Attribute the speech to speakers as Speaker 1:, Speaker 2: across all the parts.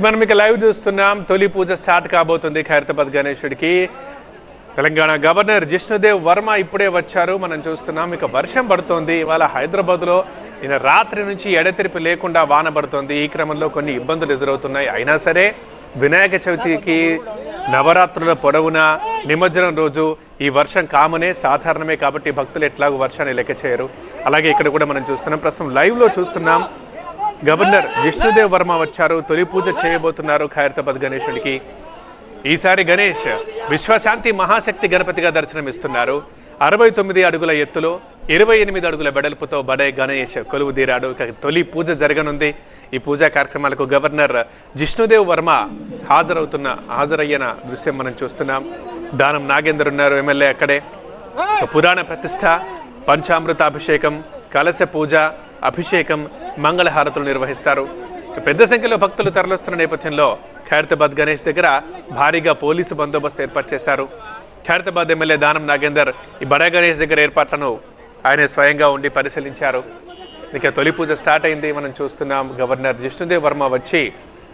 Speaker 1: మనం ఇక లైవ్ చూస్తున్నాం. తొలి పూజ స్టార్ట్ కాబోతుంది ఖైరతాబాద్ గణేశుడికి. తెలంగాణ గవర్నర్ జిష్ణుదేవ్ వర్మ ఇప్పుడే వచ్చారు. మనం చూస్తున్నాం ఇక వర్షం పడుతోంది. ఇవాళ హైదరాబాద్లో నిన్న రాత్రి నుంచి ఎడతెరిపి లేకుండా వాన పడుతోంది. ఈ క్రమంలో కొన్ని ఇబ్బందులు ఎదురవుతున్నాయి. అయినా సరే వినాయక చవితికి నవరాత్రుల పొడవున నిమజ్జనం రోజు ఈ వర్షం కామనే, సాధారణమే. కాబట్టి భక్తులు ఎట్లాగో వర్షాన్ని లెక్క చేయరు. అలాగే ఇక్కడ కూడా మనం చూస్తున్నాం, ప్రస్తుతం లైవ్లో చూస్తున్నాం, గవర్నర్ జిష్ణుదేవ్ వర్మ వచ్చారు. తొలి పూజ చేయబోతున్నారు ఖైరతాబాద్ గణేశుడికి. ఈసారి గణేష్ విశ్వశాంతి మహాశక్తి గణపతిగా దర్శనమిస్తున్నారు. 69 అడుగుల ఎత్తులో 28 అడుగుల వెడల్పుతో బడే గణేష్ కొలువుదీరాడు. తొలి పూజ జరగనుంది. ఈ పూజా కార్యక్రమాలకు గవర్నర్ జిష్ణుదేవ్ వర్మ హాజరయ్యిన దృశ్యం మనం చూస్తున్నాం. దానం నాగేందర్ ఉన్నారు, ఎమ్మెల్యే అక్కడే. పురాణ ప్రతిష్ట, పంచామృత అభిషేకం, కలశ పూజ, అభిషేకం, మంగళహారతులు నిర్వహిస్తారు. పెద్ద సంఖ్యలో భక్తులు తరలిస్తున్న నేపథ్యంలో ఖైరతాబాద్ గణేష్ దగ్గర భారీగా పోలీసు బందోబస్తు ఏర్పాటు చేశారు. ఖైరతాబాద్ ఎమ్మెల్యే దానం నాగేందర్ ఈ బడా గణేష్ దగ్గర ఏర్పాట్లను ఆయన స్వయంగా ఉండి పరిశీలించారు. ఇక తొలి పూజ స్టార్ట్ అయింది. మనం చూస్తున్నాం, గవర్నర్ జిష్ణుదేవ్ వర్మ వచ్చి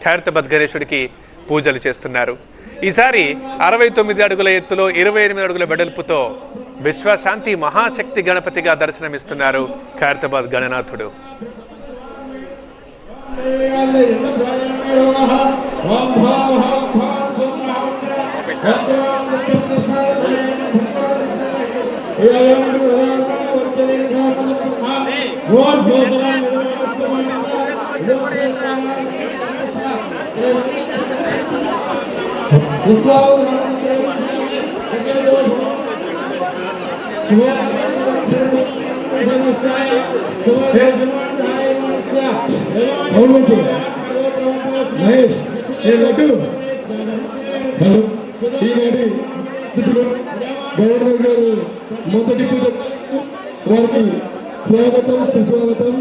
Speaker 1: ఖైరతాబాద్ గణేశుడికి పూజలు చేస్తున్నారు. ఈసారి 69 అడుగుల ఎత్తులో 28 అడుగుల వెడల్పుతో విశ్వశాంతి మహాశక్తి గణపతిగా దర్శనమిస్తున్నారు ఖైరతాబాద్ గణనాథుడు.
Speaker 2: మహేష్ లడ్డు ఈనాటి స్థితిలో గవర్నర్ గారు మొదటి పూజ వారికి స్వాగతం, సుస్వాగతం.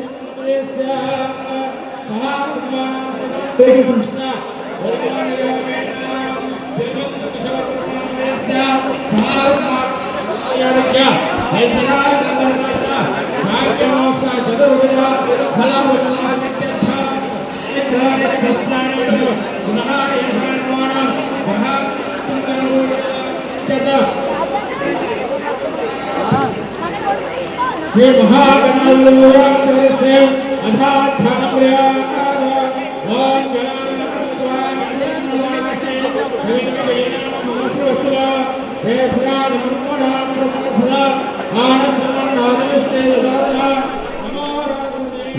Speaker 3: श्री महागणाधिपतये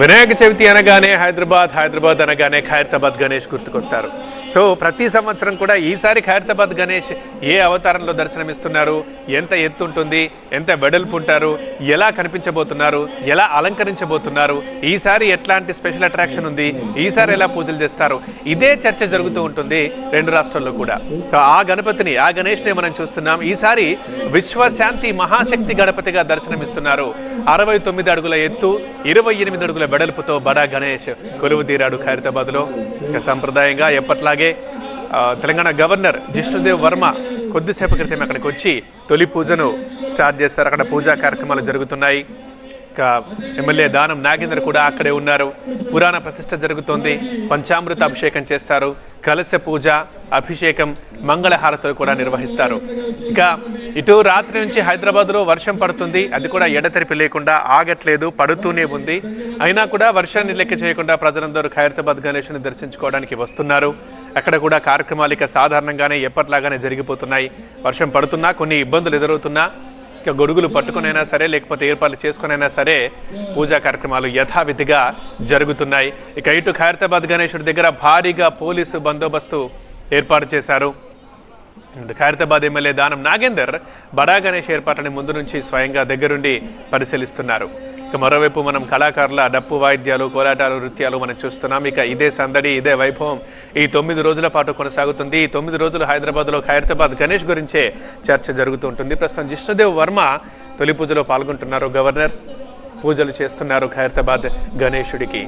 Speaker 1: వినాయక చవితి అనగానే హైదరాబాద్ అనగానే ఖైరతాబాద్ గణేష్ గుర్తుకొస్తారు. సో ప్రతి సంవత్సరం కూడా ఈసారి ఖైరతాబాద్ గణేష్ ఏ అవతారంలో దర్శనమిస్తున్నారు, ఎంత ఎత్తు ఉంటుంది, ఎంత వెడల్పు ఉంటారు, ఎలా కనిపించబోతున్నారు, ఎలా అలంకరించబోతున్నారు, ఈసారి ఎట్లాంటి స్పెషల్ అట్రాక్షన్ ఉంది, ఈసారి ఎలా పూజలు చేస్తారు, ఇదే చర్చ జరుగుతూ ఉంటుంది రెండు రాష్ట్రాల్లో కూడా. సో ఆ గణేష్ని మనం చూస్తున్నాం. ఈసారి విశ్వశాంతి మహాశక్తి గణపతిగా దర్శనమిస్తున్నారు. 69 అడుగుల ఎత్తు, 28 అడుగుల వెడల్పుతో బడా గణేష్ కొలువుదీరాడు ఖైరతాబాద్లో. ఇక సంప్రదాయంగా ఎప్పట్లాగే తెలంగాణ గవర్నర్ జిష్ణుదేవ్ వర్మ కొద్దిసేపు క్రితం అక్కడికి వచ్చి తొలి పూజను స్టార్ట్ చేస్తారు. అక్కడ పూజా కార్యక్రమాలు జరుగుతున్నాయి. ఇక ఎమ్మెల్యే దానం నాగేందర్ కూడా అక్కడే ఉన్నారు. పురాణ ప్రతిష్ట జరుగుతోంది. పంచామృత అభిషేకం చేస్తారు. కలశ పూజ, అభిషేకం, మంగళహారతులు కూడా నిర్వహిస్తారు. ఇక ఇటు రాత్రి నుంచి హైదరాబాద్లో వర్షం పడుతుంది. అది కూడా ఎడతెరిపి లేకుండా ఆగట్లేదు, పడుతూనే ఉంది. అయినా కూడా వర్షాన్ని లెక్క చేయకుండా ప్రజలందరూ ఖైరతాబాద్ గణేశుని దర్శించుకోవడానికి వస్తున్నారు. అక్కడ కూడా కార్యక్రమాలు ఇక సాధారణంగానే ఎప్పట్లాగానే జరిగిపోతున్నాయి. వర్షం పడుతున్నా, కొన్ని ఇబ్బందులు ఎదురవుతున్నా, ఇక గొడుగులు పట్టుకునైనా సరే, లేకపోతే ఏర్పాట్లు చేసుకునైనా సరే పూజా కార్యక్రమాలు యథావిధిగా జరుగుతున్నాయి. ఇక ఇటు ఖైరతాబాద్ గణేశుడి దగ్గర భారీగా పోలీసు బందోబస్తు ఏర్పాటు చేశారు. ఖైరతాబాద్ ఎమ్మెల్యే దానం నాగేందర్ బడా గణేష్ ఏర్పాట్లని ముందు నుంచి స్వయంగా దగ్గరుండి పరిశీలిస్తున్నారు. ఇక మరోవైపు మనం కళాకారుల డప్పు వాయిద్యాలు, కోలాటాలు, నృత్యాలు మనం చూస్తున్నాం. ఇక ఇదే సందడి, ఇదే వైభవం ఈ 9 రోజుల పాటు కొనసాగుతుంది. ఈ 9 రోజులు హైదరాబాద్లో ఖైరతాబాద్ గణేష్ గురించే చర్చ జరుగుతూ ఉంటుంది. ప్రస్తుతం జిష్ణుదేవ్ వర్మ తొలి పూజలో పాల్గొంటున్నారు. గవర్నర్ పూజలు చేస్తున్నారు ఖైరతాబాద్ గణేశుడికి.